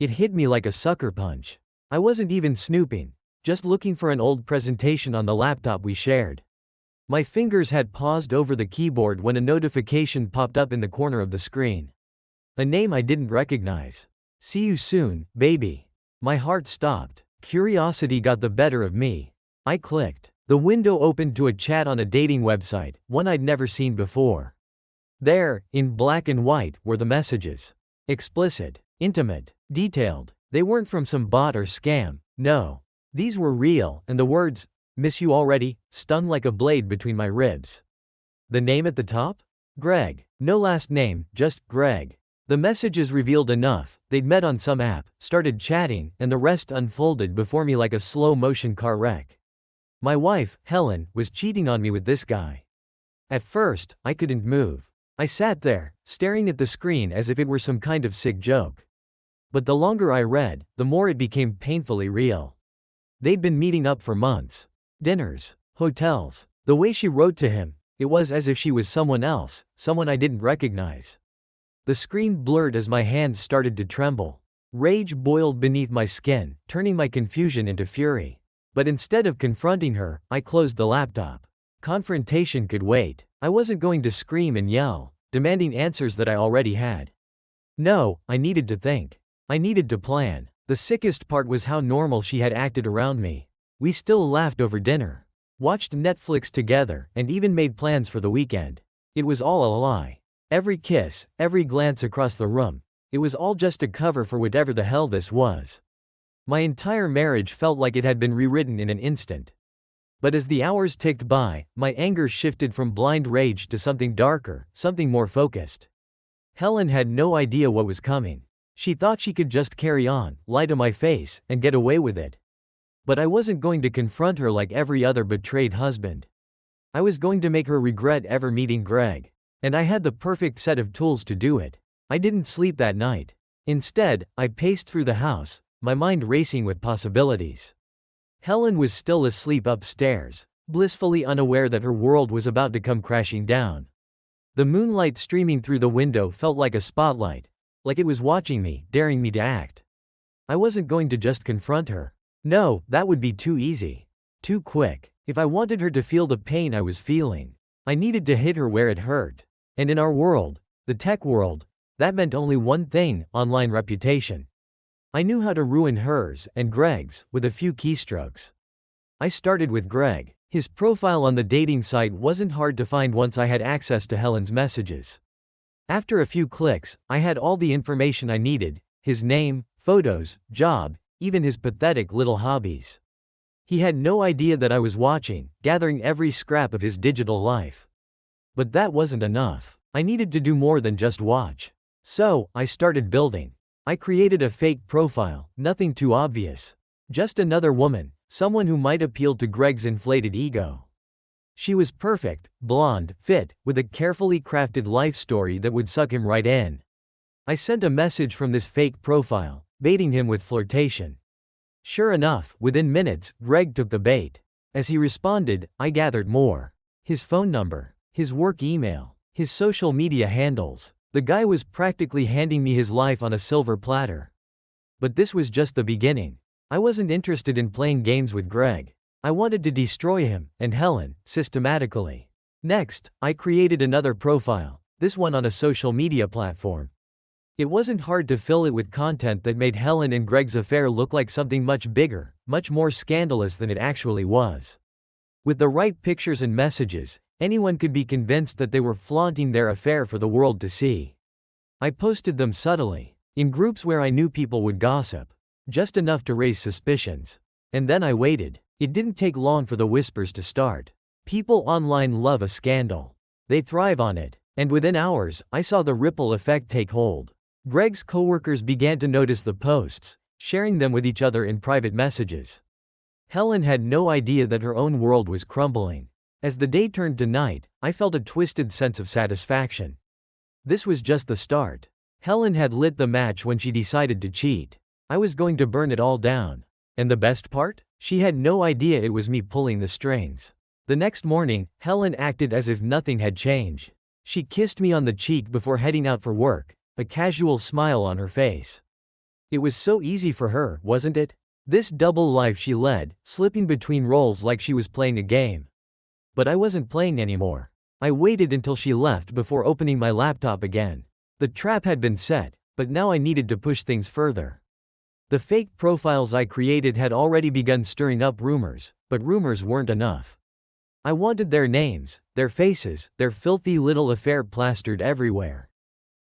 It hit me like a sucker punch. I wasn't even snooping, just looking for an old presentation on the laptop we shared. My fingers had paused over the keyboard when a notification popped up in the corner of the screen. A name I didn't recognize. "See you soon, baby." My heart stopped. Curiosity got the better of me. I clicked. The window opened to a chat on a dating website, one I'd never seen before. There, in black and white, were the messages. Explicit, intimate, detailed. They weren't from some bot or scam, no. These were real, and the words, "Miss you already," stung like a blade between my ribs. The name at the top? Greg. No last name, just Greg. The messages revealed enough. They'd met on some app, started chatting, and the rest unfolded before me like a slow-motion car wreck. My wife, Helen, was cheating on me with this guy. At first, I couldn't move. I sat there, staring at the screen as if it were some kind of sick joke. But the longer I read, the more it became painfully real. They'd been meeting up for months. Dinners, hotels. The way she wrote to him, it was as if she was someone else, someone I didn't recognize. The screen blurred as my hands started to tremble. Rage boiled beneath my skin, turning my confusion into fury. But instead of confronting her, I closed the laptop. Confrontation could wait. I wasn't going to scream and yell, demanding answers that I already had. No, I needed to think. I needed to plan. The sickest part was how normal she had acted around me. We still laughed over dinner, watched Netflix together, and even made plans for the weekend. It was all a lie. Every kiss, every glance across the room, it was all just a cover for whatever the hell this was. My entire marriage felt like it had been rewritten in an instant. But as the hours ticked by, my anger shifted from blind rage to something darker, something more focused. Helen had no idea what was coming. She thought she could just carry on, lie to my face, and get away with it. But I wasn't going to confront her like every other betrayed husband. I was going to make her regret ever meeting Greg. And I had the perfect set of tools to do it. I didn't sleep that night. Instead, I paced through the house, my mind racing with possibilities. Helen was still asleep upstairs, blissfully unaware that her world was about to come crashing down. The moonlight streaming through the window felt like a spotlight, like it was watching me, daring me to act. I wasn't going to just confront her. No, that would be too easy. Too quick. If I wanted her to feel the pain I was feeling, I needed to hit her where it hurt. And in our world, the tech world, that meant only one thing: online reputation. I knew how to ruin hers and Greg's with a few keystrokes. I started with Greg. His profile on the dating site wasn't hard to find once I had access to Helen's messages. After a few clicks, I had all the information I needed: his name, photos, job, even his pathetic little hobbies. He had no idea that I was watching, gathering every scrap of his digital life. But that wasn't enough. I needed to do more than just watch. So, I started building. I created a fake profile, nothing too obvious. Just another woman, someone who might appeal to Greg's inflated ego. She was perfect, blonde, fit, with a carefully crafted life story that would suck him right in. I sent a message from this fake profile, baiting him with flirtation. Sure enough, within minutes, Greg took the bait. As he responded, I gathered more. His phone number, his work email, his social media handles. The guy was practically handing me his life on a silver platter. But this was just the beginning. I wasn't interested in playing games with Greg. I wanted to destroy him and Helen, systematically. Next, I created another profile, this one on a social media platform. It wasn't hard to fill it with content that made Helen and Greg's affair look like something much bigger, much more scandalous than it actually was. With the right pictures and messages, anyone could be convinced that they were flaunting their affair for the world to see. I posted them subtly, in groups where I knew people would gossip, just enough to raise suspicions. And then I waited. It didn't take long for the whispers to start. People online love a scandal. They thrive on it. And within hours, I saw the ripple effect take hold. Greg's coworkers began to notice the posts, sharing them with each other in private messages. Helen had no idea that her own world was crumbling. As the day turned to night, I felt a twisted sense of satisfaction. This was just the start. Helen had lit the match when she decided to cheat. I was going to burn it all down. And the best part? She had no idea it was me pulling the strings. The next morning, Helen acted as if nothing had changed. She kissed me on the cheek before heading out for work, a casual smile on her face. It was so easy for her, wasn't it? This double life she led, slipping between roles like she was playing a game. But I wasn't playing anymore. I waited until she left before opening my laptop again. The trap had been set, but now I needed to push things further. The fake profiles I created had already begun stirring up rumors, but rumors weren't enough. I wanted their names, their faces, their filthy little affair plastered everywhere.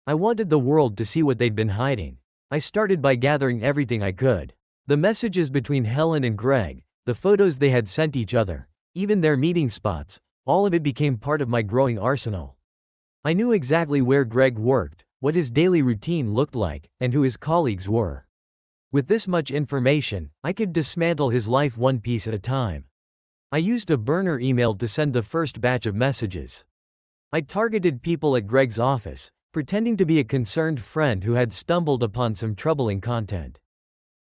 I wanted the world to see what they'd been hiding. I started by gathering everything I could. The messages between Helen and Greg, the photos they had sent each other, even their meeting spots, all of it became part of my growing arsenal. I knew exactly where Greg worked, what his daily routine looked like, and who his colleagues were. With this much information, I could dismantle his life one piece at a time. I used a burner email to send the first batch of messages. I targeted people at Greg's office, pretending to be a concerned friend who had stumbled upon some troubling content.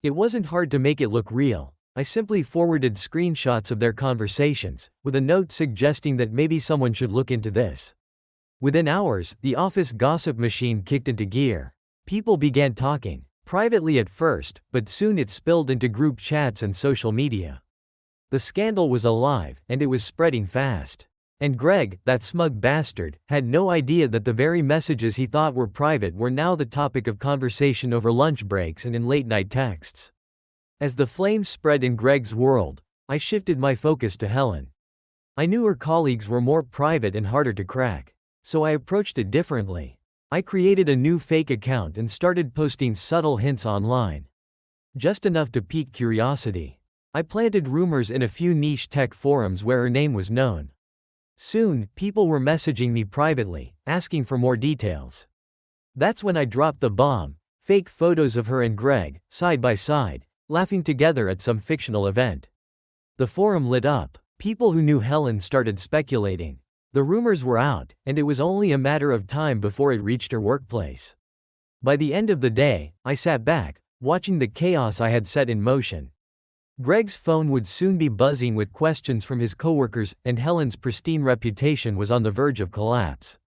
It wasn't hard to make it look real. I simply forwarded screenshots of their conversations, with a note suggesting that maybe someone should look into this. Within hours, the office gossip machine kicked into gear. People began talking. Privately at first, but soon it spilled into group chats and social media. The scandal was alive, and it was spreading fast. And Greg, that smug bastard, had no idea that the very messages he thought were private were now the topic of conversation over lunch breaks and in late-night texts. As the flames spread in Greg's world, I shifted my focus to Helen. I knew her colleagues were more private and harder to crack, so I approached it differently. I created a new fake account and started posting subtle hints online. Just enough to pique curiosity. I planted rumors in a few niche tech forums where her name was known. Soon, people were messaging me privately, asking for more details. That's when I dropped the bomb: fake photos of her and Greg, side by side, laughing together at some fictional event. The forum lit up. People who knew Helen started speculating. The rumors were out, and it was only a matter of time before it reached her workplace. By the end of the day, I sat back, watching the chaos I had set in motion. Greg's phone would soon be buzzing with questions from his coworkers, and Helen's pristine reputation was on the verge of collapse.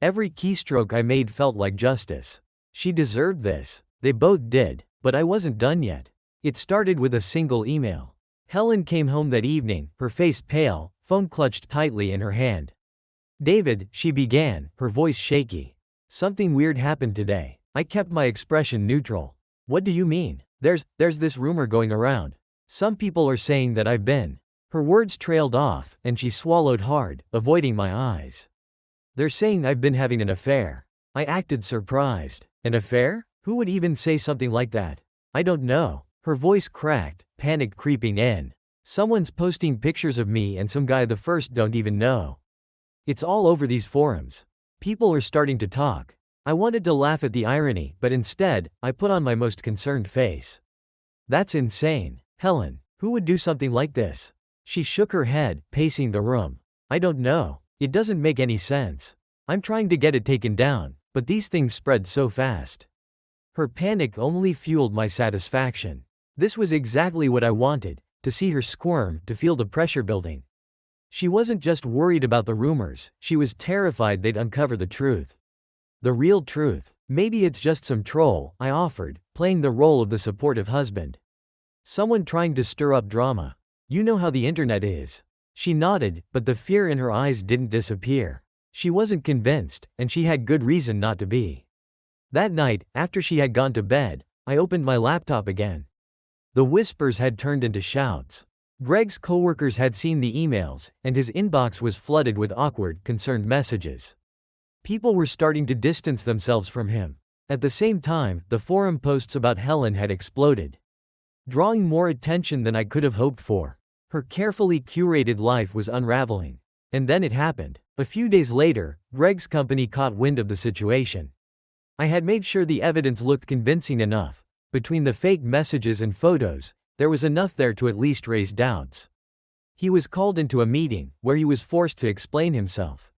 Every keystroke I made felt like justice. She deserved this. They both did, but I wasn't done yet. It started with a single email. Helen came home that evening, her face pale, phone clutched tightly in her hand. "David," she began, her voice shaky. "Something weird happened today." I kept my expression neutral. "What do you mean?" There's this rumor going around. Some people are saying that I've been." Her words trailed off, and she swallowed hard, avoiding my eyes. "They're saying I've been having an affair." I acted surprised. "An affair? Who would even say something like that?" "I don't know." Her voice cracked, panic creeping in. "Someone's posting pictures of me and some guy the first don't even know. It's all over these forums. People are starting to talk." I wanted to laugh at the irony, but instead, I put on my most concerned face. "That's insane. Helen, who would do something like this?" She shook her head, pacing the room. "I don't know. It doesn't make any sense. I'm trying to get it taken down, but these things spread so fast." Her panic only fueled my satisfaction. This was exactly what I wanted, to see her squirm, to feel the pressure building. She wasn't just worried about the rumors, she was terrified they'd uncover the truth. The real truth. "Maybe it's just some troll," I offered, playing the role of the supportive husband. "Someone trying to stir up drama. You know how the internet is." She nodded, but the fear in her eyes didn't disappear. She wasn't convinced, and she had good reason not to be. That night, after she had gone to bed, I opened my laptop again. The whispers had turned into shouts. Greg's coworkers had seen the emails, and his inbox was flooded with awkward, concerned messages. People were starting to distance themselves from him. At the same time, the forum posts about Helen had exploded, drawing more attention than I could have hoped for. Her carefully curated life was unraveling. And then it happened. A few days later, Greg's company caught wind of the situation. I had made sure the evidence looked convincing enough. Between the fake messages and photos, there was enough there to at least raise doubts. He was called into a meeting, where he was forced to explain himself.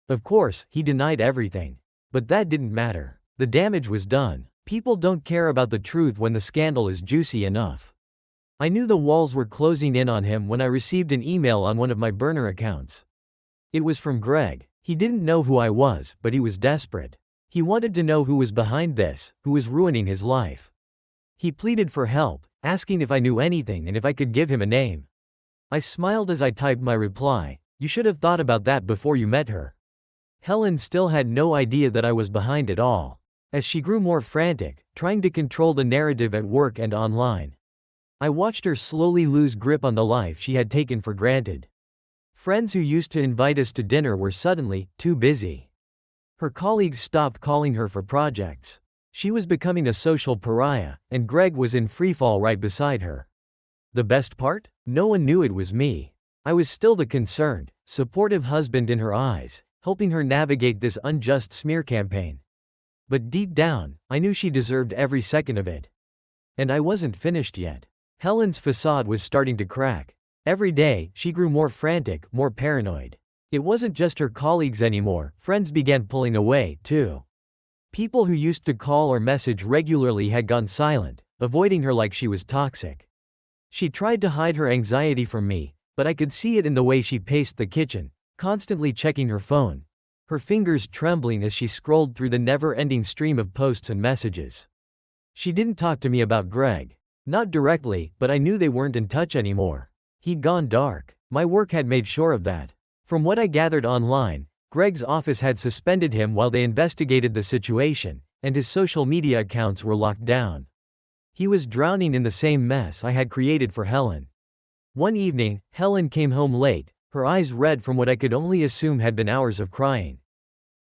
Of course, he denied everything. But that didn't matter. The damage was done. People don't care about the truth when the scandal is juicy enough. I knew the walls were closing in on him when I received an email on one of my burner accounts. It was from Greg. He didn't know who I was, but he was desperate. He wanted to know who was behind this, who was ruining his life. He pleaded for help, asking if I knew anything and if I could give him a name. I smiled as I typed my reply, "You should have thought about that before you met her." Helen still had no idea that I was behind it all. As she grew more frantic, trying to control the narrative at work and online, I watched her slowly lose grip on the life she had taken for granted. Friends who used to invite us to dinner were suddenly too busy. Her colleagues stopped calling her for projects. She was becoming a social pariah, and Greg was in freefall right beside her. The best part? No one knew it was me. I was still the concerned, supportive husband in her eyes, helping her navigate this unjust smear campaign. But deep down, I knew she deserved every second of it. And I wasn't finished yet. Helen's facade was starting to crack. Every day, she grew more frantic, more paranoid. It wasn't just her colleagues anymore, friends began pulling away, too. People who used to call or message regularly had gone silent, avoiding her like she was toxic. She tried to hide her anxiety from me, but I could see it in the way she paced the kitchen, constantly checking her phone, her fingers trembling as she scrolled through the never-ending stream of posts and messages. She didn't talk to me about Greg. Not directly, but I knew they weren't in touch anymore. He'd gone dark. My work had made sure of that. From what I gathered online, Greg's office had suspended him while they investigated the situation, and his social media accounts were locked down. He was drowning in the same mess I had created for Helen. One evening, Helen came home late, her eyes red from what I could only assume had been hours of crying.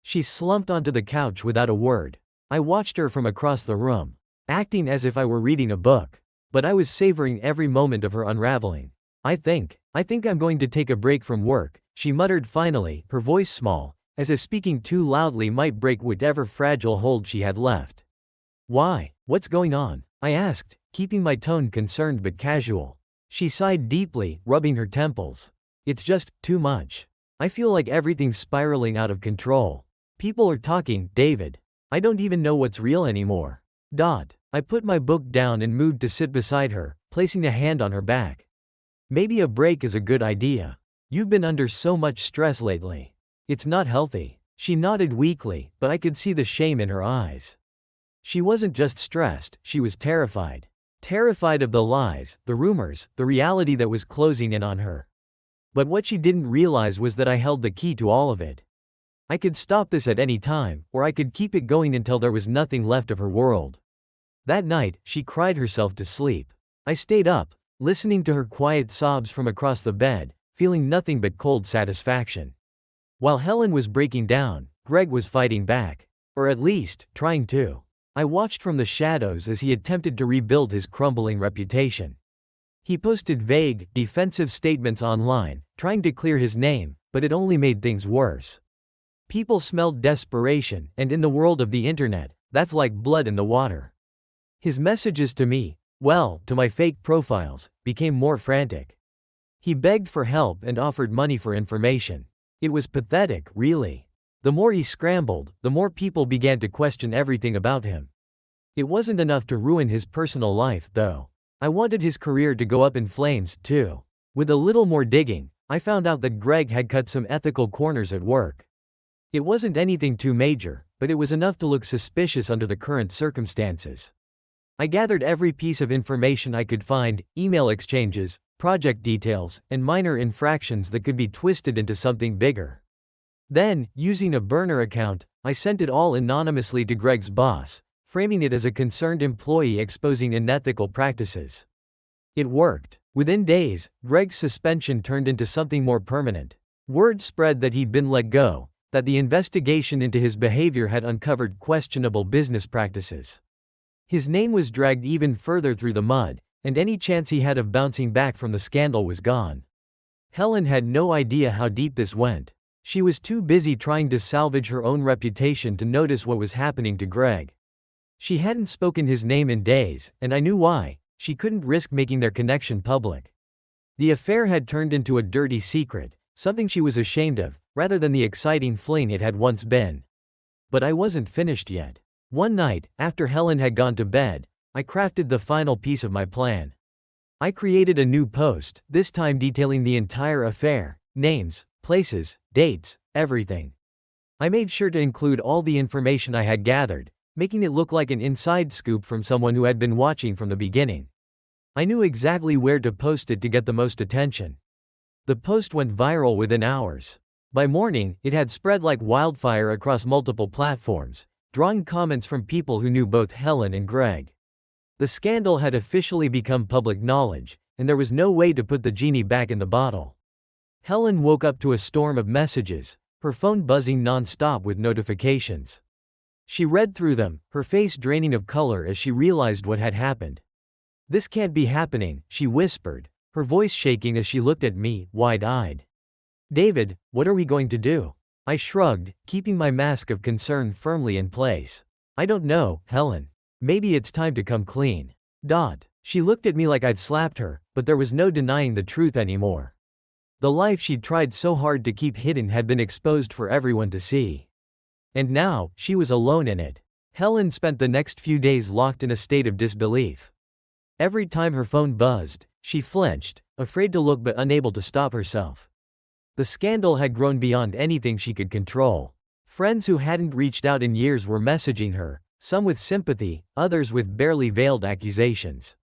She slumped onto the couch without a word. I watched her from across the room, acting as if I were reading a book. But I was savoring every moment of her unraveling. I think I'm going to take a break from work," she muttered finally, her voice small, as if speaking too loudly might break whatever fragile hold she had left. "Why? What's going on?" I asked, keeping my tone concerned but casual. She sighed deeply, rubbing her temples. "It's just too much. I feel like everything's spiraling out of control. People are talking, David. I don't even know what's real anymore." I put my book down and moved to sit beside her, placing a hand on her back. "Maybe a break is a good idea. You've been under so much stress lately. It's not healthy." She nodded weakly, but I could see the shame in her eyes. She wasn't just stressed, she was terrified. Terrified of the lies, the rumors, the reality that was closing in on her. But what she didn't realize was that I held the key to all of it. I could stop this at any time, or I could keep it going until there was nothing left of her world. That night, she cried herself to sleep. I stayed up, listening to her quiet sobs from across the bed, feeling nothing but cold satisfaction. While Helen was breaking down, Greg was fighting back. Or at least, trying to. I watched from the shadows as he attempted to rebuild his crumbling reputation. He posted vague, defensive statements online, trying to clear his name, but it only made things worse. People smelled desperation, and in the world of the internet, that's like blood in the water. His messages to me, well, to my fake profiles, became more frantic. He begged for help and offered money for information. It was pathetic, really. The more he scrambled, the more people began to question everything about him. It wasn't enough to ruin his personal life, though. I wanted his career to go up in flames, too. With a little more digging, I found out that Greg had cut some ethical corners at work. It wasn't anything too major, but it was enough to look suspicious under the current circumstances. I gathered every piece of information I could find, email exchanges, project details, and minor infractions that could be twisted into something bigger. Then, using a burner account, I sent it all anonymously to Greg's boss, framing it as a concerned employee exposing unethical practices. It worked. Within days, Greg's suspension turned into something more permanent. Word spread that he'd been let go, that the investigation into his behavior had uncovered questionable business practices. His name was dragged even further through the mud, and any chance he had of bouncing back from the scandal was gone. Helen had no idea how deep this went. She was too busy trying to salvage her own reputation to notice what was happening to Greg. She hadn't spoken his name in days, and I knew why. She couldn't risk making their connection public. The affair had turned into a dirty secret, something she was ashamed of, rather than the exciting fling it had once been. But I wasn't finished yet. One night, after Helen had gone to bed, I crafted the final piece of my plan. I created a new post, this time detailing the entire affair, names, places, dates, everything. I made sure to include all the information I had gathered, making it look like an inside scoop from someone who had been watching from the beginning. I knew exactly where to post it to get the most attention. The post went viral within hours. By morning, it had spread like wildfire across multiple platforms, drawing comments from people who knew both Helen and Greg. The scandal had officially become public knowledge, and there was no way to put the genie back in the bottle. Helen woke up to a storm of messages, her phone buzzing non-stop with notifications. She read through them, her face draining of color as she realized what had happened. "This can't be happening," she whispered, her voice shaking as she looked at me, wide-eyed. "David, what are we going to do?" I shrugged, keeping my mask of concern firmly in place. "I don't know, Helen. Maybe it's time to come clean." She looked at me like I'd slapped her, but there was no denying the truth anymore. The life she'd tried so hard to keep hidden had been exposed for everyone to see. And now, she was alone in it. Helen spent the next few days locked in a state of disbelief. Every time her phone buzzed, she flinched, afraid to look but unable to stop herself. The scandal had grown beyond anything she could control. Friends who hadn't reached out in years were messaging her, some with sympathy, others with barely veiled accusations.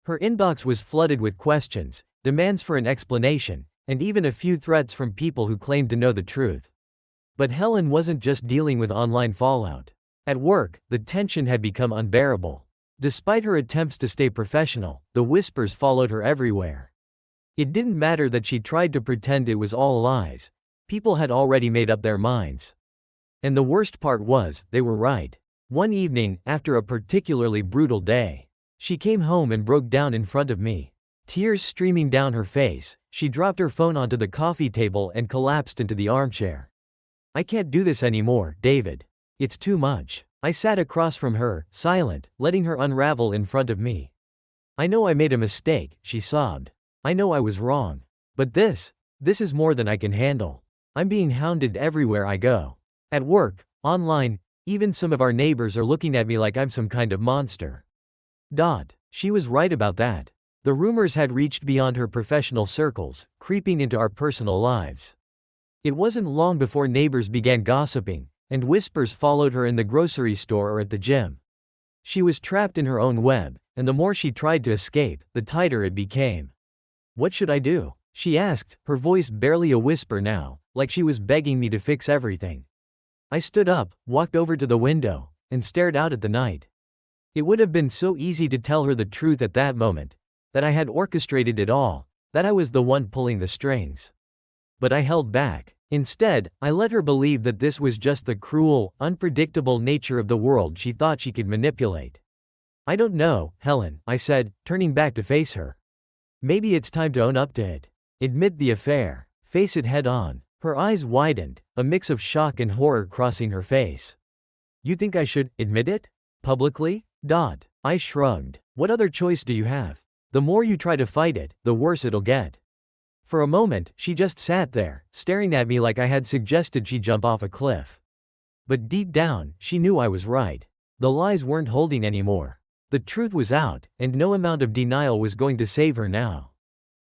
Her inbox was flooded with questions, demands for an explanation, and even a few threats from people who claimed to know the truth. But Helen wasn't just dealing with online fallout. At work, the tension had become unbearable. Despite her attempts to stay professional, the whispers followed her everywhere. It didn't matter that she tried to pretend it was all lies. People had already made up their minds. And the worst part was, they were right. One evening, after a particularly brutal day, she came home and broke down in front of me. Tears streaming down her face, she dropped her phone onto the coffee table and collapsed into the armchair. "I can't do this anymore, David. It's too much." I sat across from her, silent, letting her unravel in front of me. "I know I made a mistake," she sobbed. "I know I was wrong. But this is more than I can handle. I'm being hounded everywhere I go. At work, online, even some of our neighbors are looking at me like I'm some kind of monster." She was right about that. The rumors had reached beyond her professional circles, creeping into our personal lives. It wasn't long before neighbors began gossiping, and whispers followed her in the grocery store or at the gym. She was trapped in her own web, and the more she tried to escape, the tighter it became. "What should I do?" she asked, her voice barely a whisper now, like she was begging me to fix everything. I stood up, walked over to the window, and stared out at the night. It would have been so easy to tell her the truth at that moment, that I had orchestrated it all, that I was the one pulling the strings. But I held back. Instead, I let her believe that this was just the cruel, unpredictable nature of the world she thought she could manipulate. "I don't know, Helen," I said, turning back to face her. "Maybe it's time to own up to it. Admit the affair. Face it head on." Her eyes widened, a mix of shock and horror crossing her face. "You think I should admit it? Publicly?" I shrugged. "What other choice do you have? The more you try to fight it, the worse it'll get." For a moment, she just sat there, staring at me like I had suggested she jump off a cliff. But deep down, she knew I was right. The lies weren't holding anymore. The truth was out, and no amount of denial was going to save her now.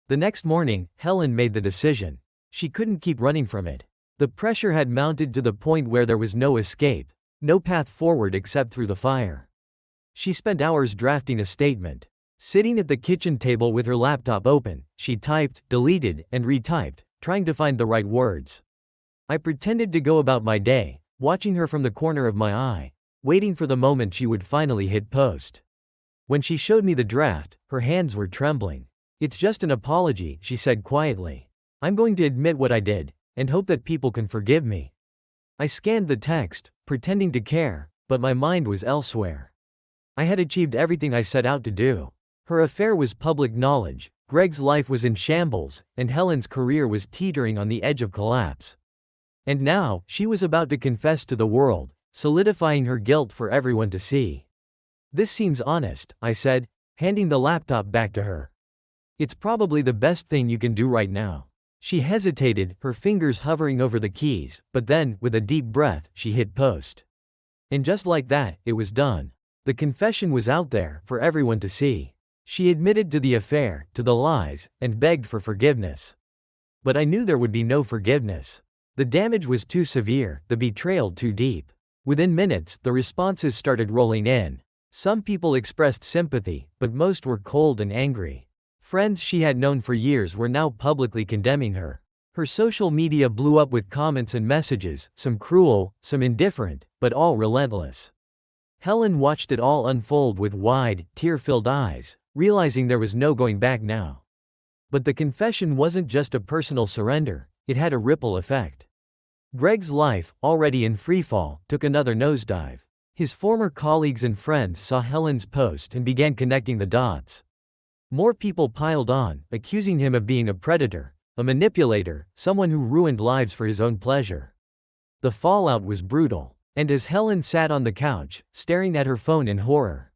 The next morning, Helen made the decision. She couldn't keep running from it. The pressure had mounted to the point where there was no escape, no path forward except through the fire. She spent hours drafting a statement. Sitting at the kitchen table with her laptop open, she typed, deleted, and retyped, trying to find the right words. I pretended to go about my day, watching her from the corner of my eye, waiting for the moment she would finally hit post. When she showed me the draft, her hands were trembling. "It's just an apology," she said quietly. "I'm going to admit what I did, and hope that people can forgive me." I scanned the text, pretending to care, but my mind was elsewhere. I had achieved everything I set out to do. Her affair was public knowledge, Greg's life was in shambles, and Helen's career was teetering on the edge of collapse. And now, she was about to confess to the world, solidifying her guilt for everyone to see. "This seems honest," I said, handing the laptop back to her. "It's probably the best thing you can do right now." She hesitated, her fingers hovering over the keys, but then, with a deep breath, she hit post. And just like that, it was done. The confession was out there, for everyone to see. She admitted to the affair, to the lies, and begged for forgiveness. But I knew there would be no forgiveness. The damage was too severe, the betrayal too deep. Within minutes, the responses started rolling in. Some people expressed sympathy, but most were cold and angry. Friends she had known for years were now publicly condemning her. Her social media blew up with comments and messages, some cruel, some indifferent, but all relentless. Helen watched it all unfold with wide, tear-filled eyes, realizing there was no going back now. But the confession wasn't just a personal surrender, it had a ripple effect. Greg's life, already in freefall, took another nosedive. His former colleagues and friends saw Helen's post and began connecting the dots. More people piled on, accusing him of being a predator, a manipulator, someone who ruined lives for his own pleasure. The fallout was brutal, and as Helen sat on the couch, staring at her phone in horror,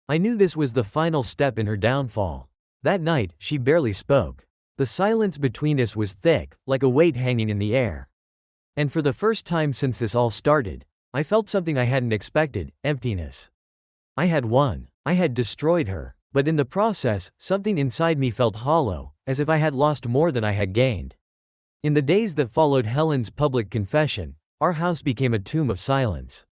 I knew this was the final step in her downfall. That night, she barely spoke. The silence between us was thick, like a weight hanging in the air. And for the first time since this all started, I felt something I hadn't expected: emptiness. I had won. I had destroyed her, but in the process, something inside me felt hollow, as if I had lost more than I had gained. In the days that followed Helen's public confession, our house became a tomb of silence.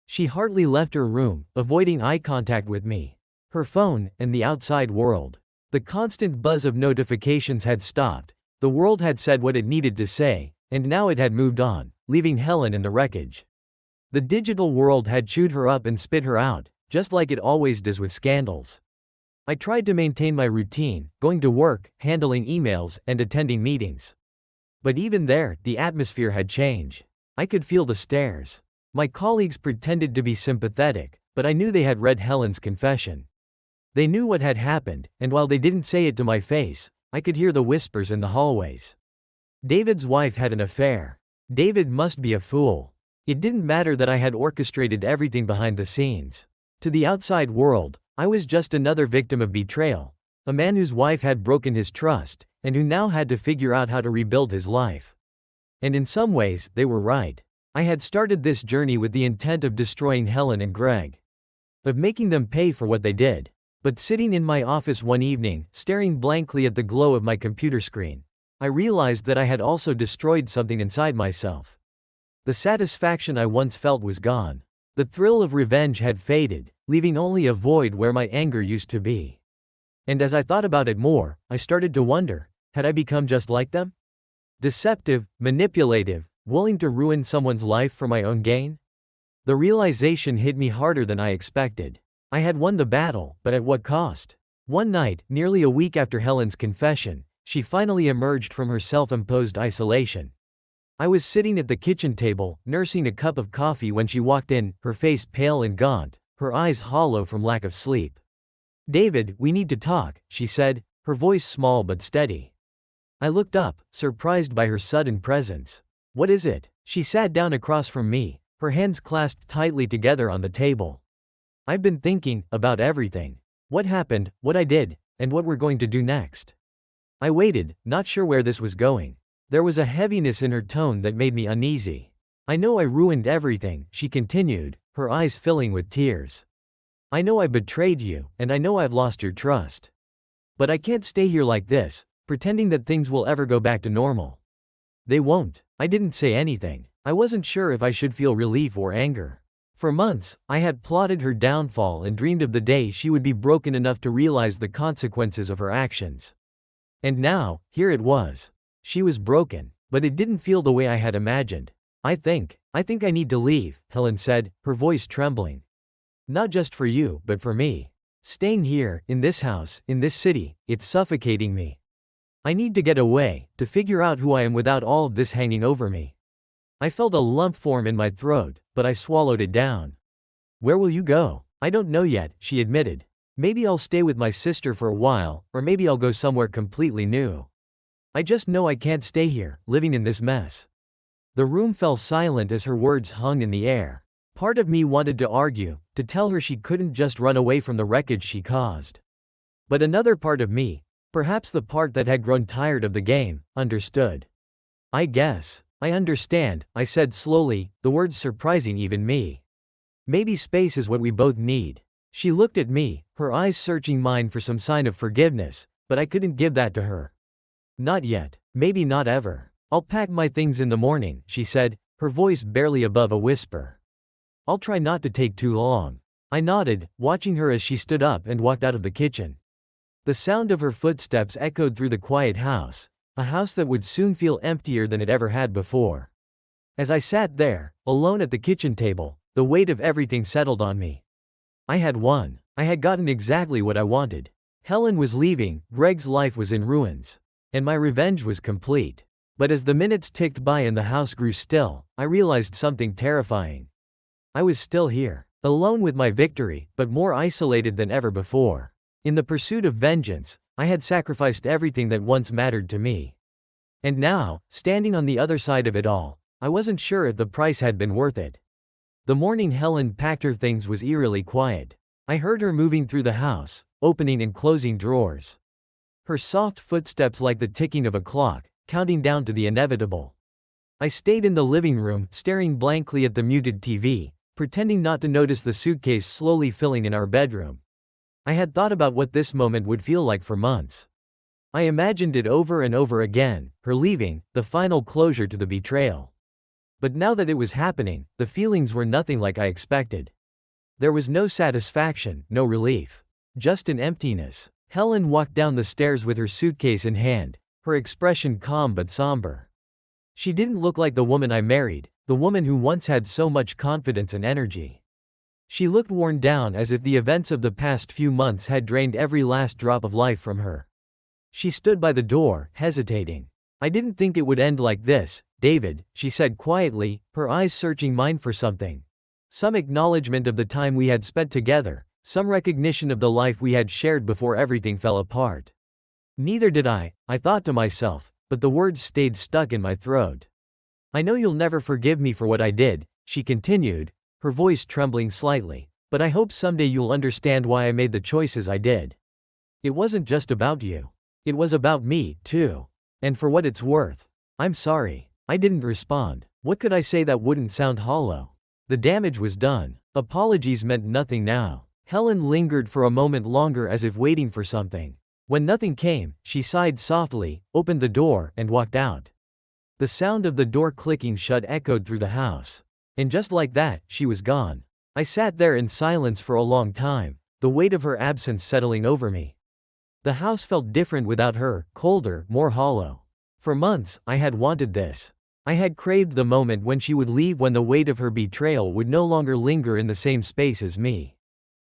She hardly left her room, avoiding eye contact with me, her phone, and the outside world. The constant buzz of notifications had stopped, the world had said what it needed to say, and now it had moved on, leaving Helen in the wreckage. The digital world had chewed her up and spit her out, just like it always does with scandals. I tried to maintain my routine, going to work, handling emails, and attending meetings. But even there, the atmosphere had changed. I could feel the stares. My colleagues pretended to be sympathetic, but I knew they had read Helen's confession. They knew what had happened, and while they didn't say it to my face, I could hear the whispers in the hallways. David's wife had an affair. David must be a fool. It didn't matter that I had orchestrated everything behind the scenes. To the outside world, I was just another victim of betrayal, a man whose wife had broken his trust, and who now had to figure out how to rebuild his life. And in some ways, they were right. I had started this journey with the intent of destroying Helen and Greg, of making them pay for what they did. But sitting in my office one evening, staring blankly at the glow of my computer screen, I realized that I had also destroyed something inside myself. The satisfaction I once felt was gone. The thrill of revenge had faded, leaving only a void where my anger used to be. And as I thought about it more, I started to wonder, had I become just like them? Deceptive, manipulative, willing to ruin someone's life for my own gain? The realization hit me harder than I expected. I had won the battle, but at what cost? One night, nearly a week after Helen's confession, she finally emerged from her self-imposed isolation. I was sitting at the kitchen table, nursing a cup of coffee when she walked in, her face pale and gaunt, her eyes hollow from lack of sleep. "David, we need to talk," she said, her voice small but steady. I looked up, surprised by her sudden presence. "What is it?" She sat down across from me, her hands clasped tightly together on the table. "I've been thinking about everything. What happened, what I did, and what we're going to do next." I waited, not sure where this was going. There was a heaviness in her tone that made me uneasy. "I know I ruined everything," she continued, her eyes filling with tears. "I know I betrayed you, and I know I've lost your trust. But I can't stay here like this, pretending that things will ever go back to normal. They won't." I didn't say anything. I wasn't sure if I should feel relief or anger. For months, I had plotted her downfall and dreamed of the day she would be broken enough to realize the consequences of her actions. And now, here it was. She was broken, but it didn't feel the way I had imagined. I think I need to leave," Helen said, her voice trembling. "Not just for you, but for me. Staying here, in this house, in this city, it's suffocating me. I need to get away, to figure out who I am without all of this hanging over me." I felt a lump form in my throat, but I swallowed it down. "Where will you go?" "I don't know yet," she admitted. "Maybe I'll stay with my sister for a while, or maybe I'll go somewhere completely new. I just know I can't stay here, living in this mess." The room fell silent as her words hung in the air. Part of me wanted to argue, to tell her she couldn't just run away from the wreckage she caused. But another part of me, perhaps the part that had grown tired of the game, understood. "I guess I understand," I said slowly, the words surprising even me. "Maybe space is what we both need." She looked at me, her eyes searching mine for some sign of forgiveness, but I couldn't give that to her. "Not yet, maybe not ever. I'll pack my things in the morning," she said, her voice barely above a whisper. I'll try not to take too long. I nodded, watching her as she stood up and walked out of the kitchen. The sound of her footsteps echoed through the quiet house, a house that would soon feel emptier than it ever had before. As I sat there, alone at the kitchen table, the weight of everything settled on me. I had won. I had gotten exactly what I wanted. Helen was leaving, Greg's life was in ruins. And my revenge was complete. But as the minutes ticked by and the house grew still, I realized something terrifying. I was still here, alone with my victory, but more isolated than ever before. In the pursuit of vengeance, I had sacrificed everything that once mattered to me. And now, standing on the other side of it all, I wasn't sure if the price had been worth it. The morning Helen packed her things was eerily quiet. I heard her moving through the house, opening and closing drawers. Her soft footsteps like the ticking of a clock, counting down to the inevitable. I stayed in the living room, staring blankly at the muted TV, pretending not to notice the suitcase slowly filling in our bedroom. I had thought about what this moment would feel like for months. I imagined it over and over again, her leaving, the final closure to the betrayal. But now that it was happening, the feelings were nothing like I expected. There was no satisfaction, no relief. Just an emptiness. Helen walked down the stairs with her suitcase in hand, her expression calm but somber. She didn't look like the woman I married, the woman who once had so much confidence and energy. She looked worn down, as if the events of the past few months had drained every last drop of life from her. She stood by the door, hesitating. "I didn't think it would end like this, David," she said quietly, her eyes searching mine for something. Some acknowledgement of the time we had spent together, some recognition of the life we had shared before everything fell apart. Neither did I thought to myself, but the words stayed stuck in my throat. "I know you'll never forgive me for what I did," she continued, her voice trembling slightly, "but I hope someday you'll understand why I made the choices I did. It wasn't just about you. It was about me, too. And for what it's worth, I'm sorry." I didn't respond. What could I say that wouldn't sound hollow? The damage was done. Apologies meant nothing now. Helen lingered for a moment longer, as if waiting for something. When nothing came, she sighed softly, opened the door, and walked out. The sound of the door clicking shut echoed through the house. And just like that, she was gone. I sat there in silence for a long time, the weight of her absence settling over me. The house felt different without her, colder, more hollow. For months, I had wanted this. I had craved the moment when she would leave, when the weight of her betrayal would no longer linger in the same space as me.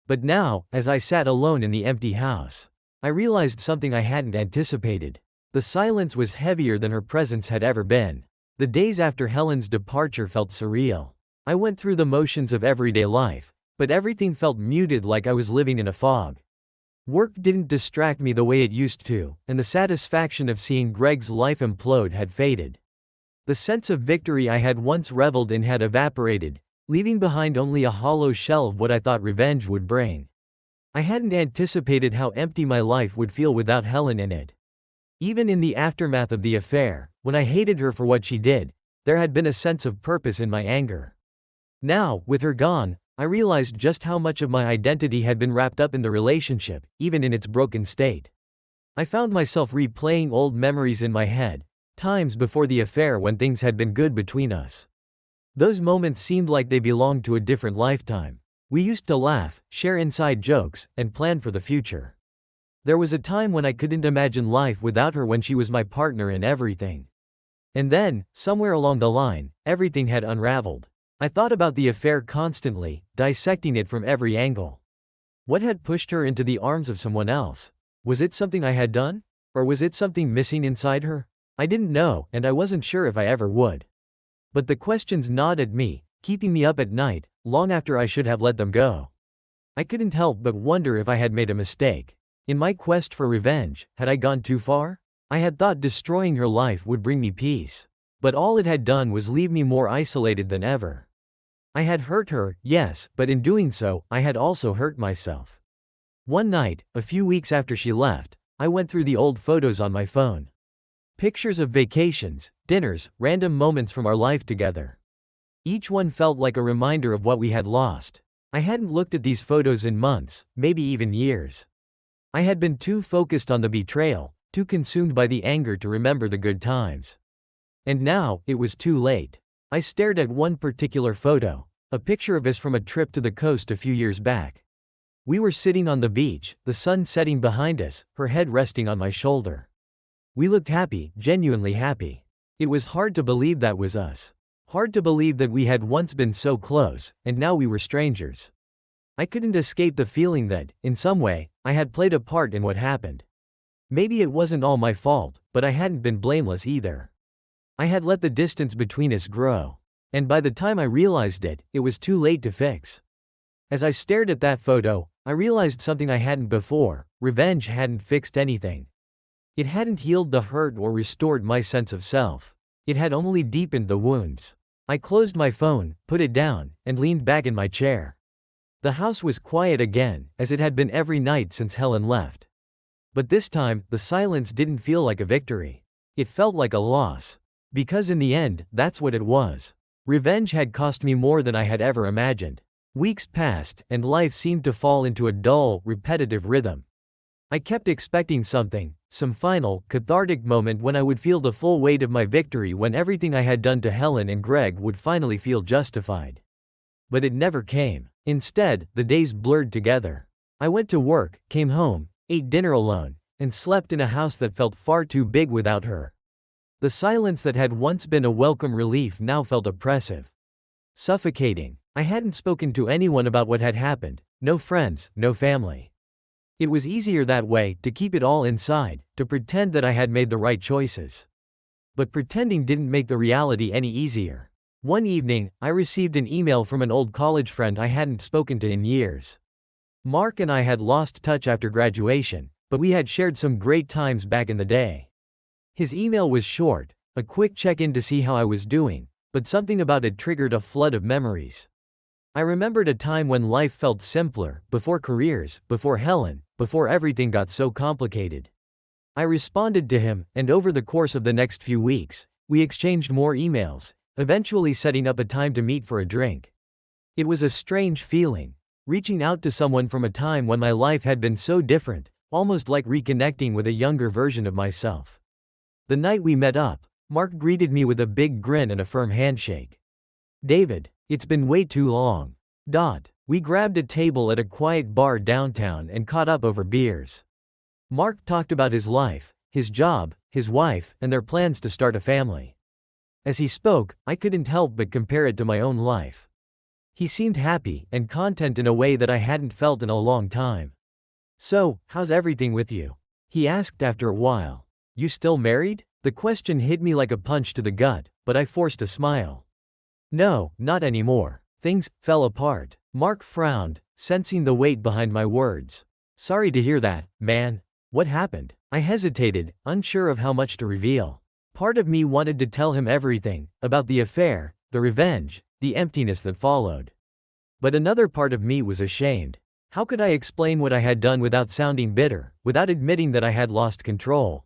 But now, as I sat alone in the empty house, I realized something I hadn't anticipated. The silence was heavier than her presence had ever been. The days after Helen's departure felt surreal. I went through the motions of everyday life, but everything felt muted, like I was living in a fog. Work didn't distract me the way it used to, and the satisfaction of seeing Greg's life implode had faded. The sense of victory I had once reveled in had evaporated, leaving behind only a hollow shell of what I thought revenge would bring. I hadn't anticipated how empty my life would feel without Helen in it. Even in the aftermath of the affair, when I hated her for what she did, there had been a sense of purpose in my anger. Now, with her gone, I realized just how much of my identity had been wrapped up in the relationship, even in its broken state. I found myself replaying old memories in my head, times before the affair when things had been good between us. Those moments seemed like they belonged to a different lifetime. We used to laugh, share inside jokes, and plan for the future. There was a time when I couldn't imagine life without her, when she was my partner in everything. And then, somewhere along the line, everything had unraveled. I thought about the affair constantly, dissecting it from every angle. What had pushed her into the arms of someone else? Was it something I had done? Or was it something missing inside her? I didn't know, and I wasn't sure if I ever would. But the questions gnawed at me, keeping me up at night, long after I should have let them go. I couldn't help but wonder if I had made a mistake. In my quest for revenge, had I gone too far? I had thought destroying her life would bring me peace. But all it had done was leave me more isolated than ever. I had hurt her, yes, but in doing so, I had also hurt myself. One night, a few weeks after she left, I went through the old photos on my phone. Pictures of vacations, dinners, random moments from our life together. Each one felt like a reminder of what we had lost. I hadn't looked at these photos in months, maybe even years. I had been too focused on the betrayal, too consumed by the anger to remember the good times. And now, it was too late. I stared at one particular photo, A picture of us from a trip to the coast a few years back. We were sitting on the beach, the sun setting behind us, her head resting on my shoulder. We looked happy, genuinely happy. It was hard to believe that was us. Hard to believe that we had once been so close, and now we were strangers. I couldn't escape the feeling that, in some way, I had played a part in what happened. Maybe it wasn't all my fault, but I hadn't been blameless either. I had let the distance between us grow. And by the time I realized it, it was too late to fix. As I stared at that photo, I realized something I hadn't before: revenge hadn't fixed anything. It hadn't healed the hurt or restored my sense of self. It had only deepened the wounds. I closed my phone, put it down, and leaned back in my chair. The house was quiet again, as it had been every night since Helen left. But this time, the silence didn't feel like a victory. It felt like a loss. Because in the end, that's what it was. Revenge had cost me more than I had ever imagined. Weeks passed, and life seemed to fall into a dull, repetitive rhythm. I kept expecting something, some final, cathartic moment when I would feel the full weight of my victory, when everything I had done to Helen and Greg would finally feel justified. But it never came. Instead, the days blurred together. I went to work, came home, ate dinner alone, and slept in a house that felt far too big without her. The silence that had once been a welcome relief now felt oppressive. Suffocating. I hadn't spoken to anyone about what had happened, no friends, no family. It was easier that way, to keep it all inside, to pretend that I had made the right choices. But pretending didn't make the reality any easier. One evening, I received an email from an old college friend I hadn't spoken to in years. Mark and I had lost touch after graduation, but we had shared some great times back in the day. His email was short, a quick check-in to see how I was doing, but something about it triggered a flood of memories. I remembered a time when life felt simpler, before careers, before Helen, before everything got so complicated. I responded to him, and over the course of the next few weeks, we exchanged more emails, eventually setting up a time to meet for a drink. It was a strange feeling, reaching out to someone from a time when my life had been so different, almost like reconnecting with a younger version of myself. The night we met up, Mark greeted me with a big grin and a firm handshake. "David, it's been way too long." We grabbed a table at a quiet bar downtown and caught up over beers. Mark talked about his life, his job, his wife, and their plans to start a family. As he spoke, I couldn't help but compare it to my own life. He seemed happy and content in a way that I hadn't felt in a long time. "So, how's everything with you?" he asked after a while. "You still married?" The question hit me like a punch to the gut, but I forced a smile. "No, not anymore. Things fell apart." Mark frowned, sensing the weight behind my words. "Sorry to hear that, man. What happened?" I hesitated, unsure of how much to reveal. Part of me wanted to tell him everything, about the affair, the revenge, the emptiness that followed. But another part of me was ashamed. How could I explain what I had done without sounding bitter, without admitting that I had lost control?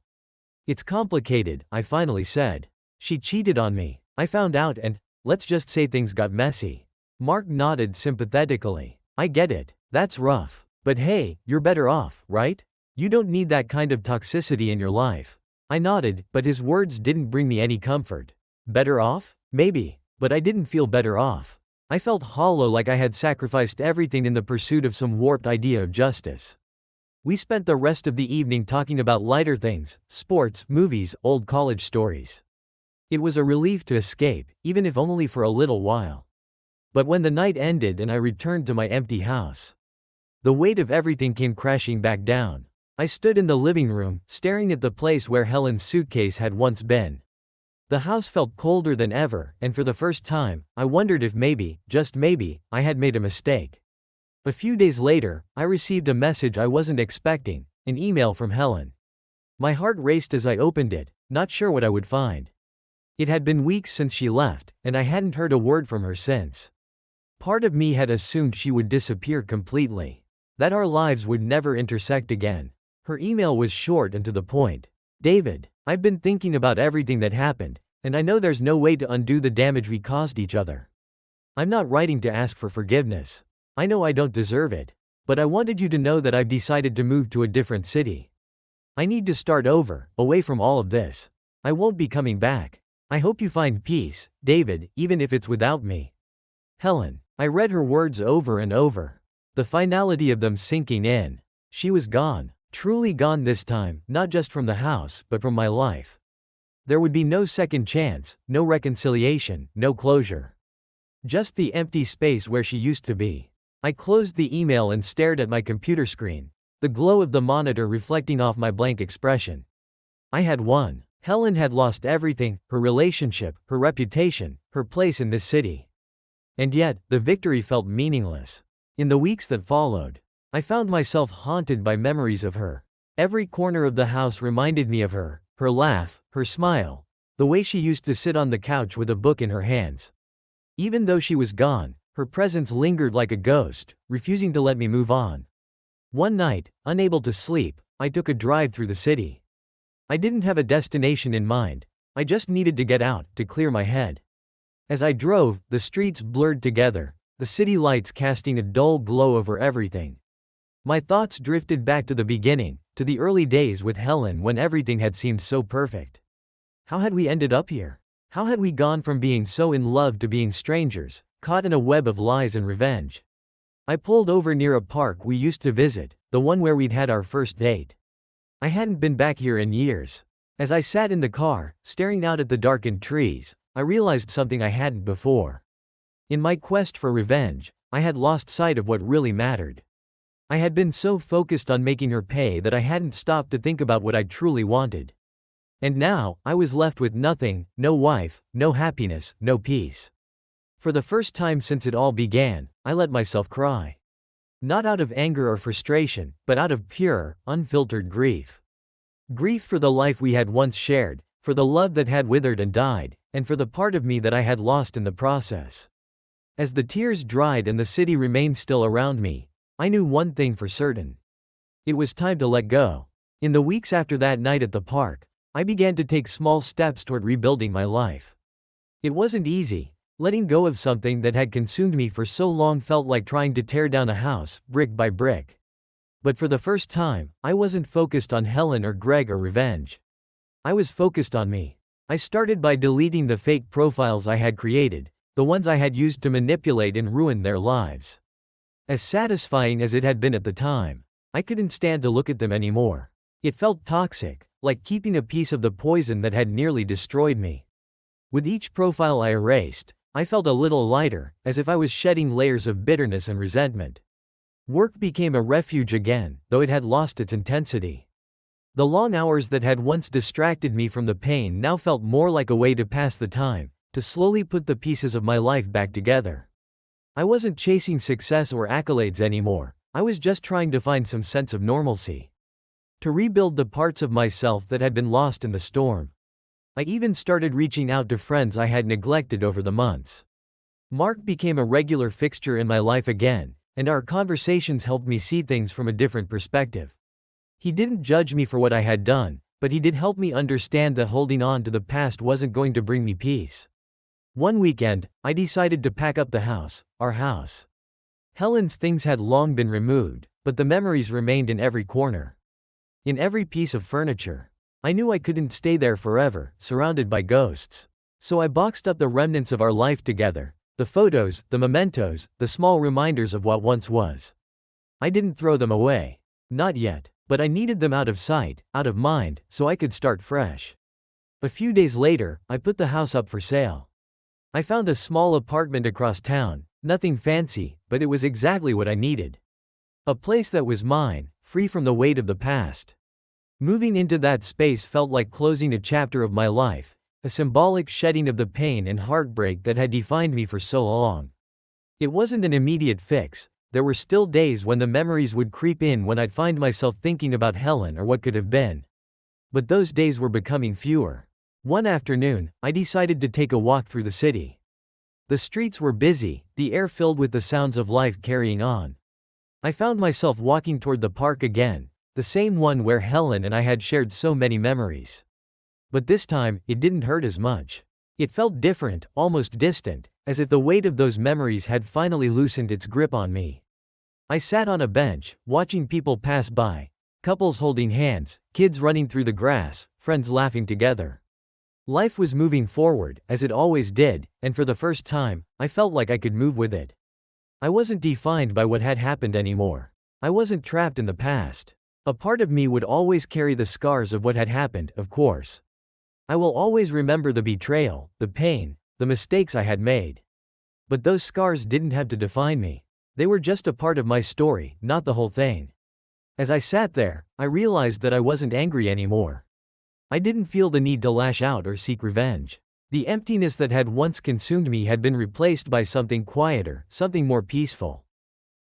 "It's complicated," I finally said. "She cheated on me. I found out and, let's just say things got messy." Mark nodded sympathetically. "I get it. That's rough. But hey, you're better off, right? You don't need that kind of toxicity in your life." I nodded, but his words didn't bring me any comfort. Better off? Maybe. But I didn't feel better off. I felt hollow, like I had sacrificed everything in the pursuit of some warped idea of justice. We spent the rest of the evening talking about lighter things: sports, movies, old college stories. It was a relief to escape, even if only for a little while. But when the night ended and I returned to my empty house, the weight of everything came crashing back down. I stood in the living room, staring at the place where Helen's suitcase had once been. The house felt colder than ever, and for the first time, I wondered if maybe, just maybe, I had made a mistake. A few days later, I received a message I wasn't expecting, an email from Helen. My heart raced as I opened it, not sure what I would find. It had been weeks since she left, and I hadn't heard a word from her since. Part of me had assumed she would disappear completely, that our lives would never intersect again. Her email was short and to the point. "David, I've been thinking about everything that happened, and I know there's no way to undo the damage we caused each other. I'm not writing to ask for forgiveness. I know I don't deserve it. But I wanted you to know that I've decided to move to a different city. I need to start over, away from all of this. I won't be coming back. I hope you find peace, David, even if it's without me. Helen." I read her words over and over, the finality of them sinking in. She was gone, truly gone this time, not just from the house, but from my life. There would be no second chance, no reconciliation, no closure. Just the empty space where she used to be. I closed the email and stared at my computer screen, the glow of the monitor reflecting off my blank expression. I had won. Helen had lost everything, her relationship, her reputation, her place in this city. And yet, the victory felt meaningless. In the weeks that followed, I found myself haunted by memories of her. Every corner of the house reminded me of her, her laugh, her smile, the way she used to sit on the couch with a book in her hands. Even though she was gone, her presence lingered like a ghost, refusing to let me move on. One night, unable to sleep, I took a drive through the city. I didn't have a destination in mind, I just needed to get out, to clear my head. As I drove, the streets blurred together, the city lights casting a dull glow over everything. My thoughts drifted back to the beginning, to the early days with Helen when everything had seemed so perfect. How had we ended up here? How had we gone from being so in love to being strangers, caught in a web of lies and revenge? I pulled over near a park we used to visit, the one where we'd had our first date. I hadn't been back here in years. As I sat in the car, staring out at the darkened trees, I realized something I hadn't before. In my quest for revenge, I had lost sight of what really mattered. I had been so focused on making her pay that I hadn't stopped to think about what I truly wanted. And now, I was left with nothing, no wife, no happiness, no peace. For the first time since it all began, I let myself cry. Not out of anger or frustration, but out of pure, unfiltered grief. Grief for the life we had once shared, for the love that had withered and died, and for the part of me that I had lost in the process. As the tears dried and the city remained still around me, I knew one thing for certain. It was time to let go. In the weeks after that night at the park, I began to take small steps toward rebuilding my life. It wasn't easy. Letting go of something that had consumed me for so long felt like trying to tear down a house, brick by brick. But for the first time, I wasn't focused on Helen or Greg or revenge. I was focused on me. I started by deleting the fake profiles I had created, the ones I had used to manipulate and ruin their lives. As satisfying as it had been at the time, I couldn't stand to look at them anymore. It felt toxic, like keeping a piece of the poison that had nearly destroyed me. With each profile I erased, I felt a little lighter, as if I was shedding layers of bitterness and resentment. Work became a refuge again, though it had lost its intensity. The long hours that had once distracted me from the pain now felt more like a way to pass the time, to slowly put the pieces of my life back together. I wasn't chasing success or accolades anymore, I was just trying to find some sense of normalcy. To rebuild the parts of myself that had been lost in the storm. I even started reaching out to friends I had neglected over the months. Mark became a regular fixture in my life again, and our conversations helped me see things from a different perspective. He didn't judge me for what I had done, but he did help me understand that holding on to the past wasn't going to bring me peace. One weekend, I decided to pack up the house, our house. Helen's things had long been removed, but the memories remained in every corner. In every piece of furniture. I knew I couldn't stay there forever, surrounded by ghosts. So I boxed up the remnants of our life together, the photos, the mementos, the small reminders of what once was. I didn't throw them away. Not yet, but I needed them out of sight, out of mind, so I could start fresh. A few days later, I put the house up for sale. I found a small apartment across town, nothing fancy, but it was exactly what I needed. A place that was mine, free from the weight of the past. Moving into that space felt like closing a chapter of my life, a symbolic shedding of the pain and heartbreak that had defined me for so long. It wasn't an immediate fix, there were still days when the memories would creep in when I'd find myself thinking about Helen or what could have been. But those days were becoming fewer. One afternoon, I decided to take a walk through the city. The streets were busy, the air filled with the sounds of life carrying on. I found myself walking toward the park again, the same one where Helen and I had shared so many memories. But this time, it didn't hurt as much. It felt different, almost distant, as if the weight of those memories had finally loosened its grip on me. I sat on a bench, watching people pass by, couples holding hands, kids running through the grass, friends laughing together. Life was moving forward, as it always did, and for the first time, I felt like I could move with it. I wasn't defined by what had happened anymore. I wasn't trapped in the past. A part of me would always carry the scars of what had happened, of course. I will always remember the betrayal, the pain, the mistakes I had made. But those scars didn't have to define me. They were just a part of my story, not the whole thing. As I sat there, I realized that I wasn't angry anymore. I didn't feel the need to lash out or seek revenge. The emptiness that had once consumed me had been replaced by something quieter, something more peaceful.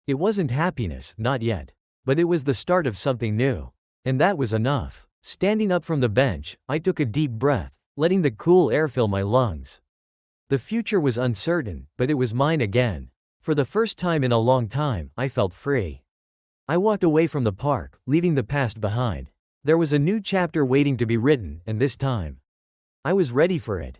It wasn't happiness, not yet. But it was the start of something new. And that was enough. Standing up from the bench, I took a deep breath, letting the cool air fill my lungs. The future was uncertain, but it was mine again. For the first time in a long time, I felt free. I walked away from the park, leaving the past behind. There was a new chapter waiting to be written, and this time, I was ready for it.